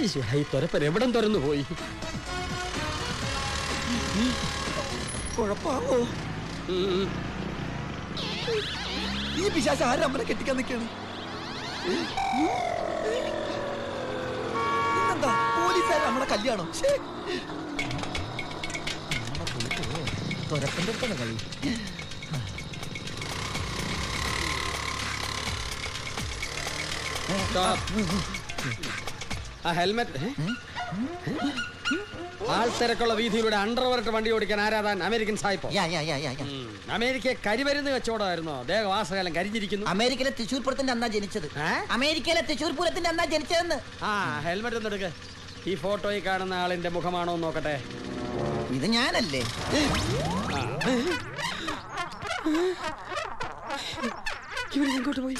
ഈ തുരപ്പൻ എവിടം തുറന്നു പോയി? കുഴപ്പാവോ? ഈ പിശാച് ആരും അമ്മനെ കെട്ടിക്കാൻ നിൽക്കാണ്. ഇന്നെന്താ പോലീസുകാർ നമ്മുടെ കല്യാണം? തുരപ്പന്റെ അടുത്താണ് കളി. ഹെൽമെറ്റ്. ആൾത്തിരക്കുള്ള വീതിയിലൂടെ അണ്ടർവെയർ വണ്ടി ഓടിക്കാൻ ആരാധാൻ അമേരിക്കൻ സായിപ്പോ? അമേരിക്കയെ കരിമരുന്ന് കച്ചവടമായിരുന്നോ? ദേഹവാസകാലം കരിഞ്ഞിരിക്കുന്നു. അമേരിക്കയിലെ തൃശ്ശൂർ പൂരത്തിന്റെ അന്നാ ജനിച്ചത്. അമേരിക്കയിലെ തൃശ്ശൂർ പൂരത്തിന്റെ അന്നാ ജനിച്ചതെന്ന്. ഹെൽമെറ്റ് ഒന്ന് എടുക്ക്. ഈ ഫോട്ടോയിൽ കാണുന്ന ആളിന്റെ മുഖമാണോ നോക്കട്ടെ. ഇത് ഞാനല്ലേ? ഇങ്ങോട്ട് പോയി.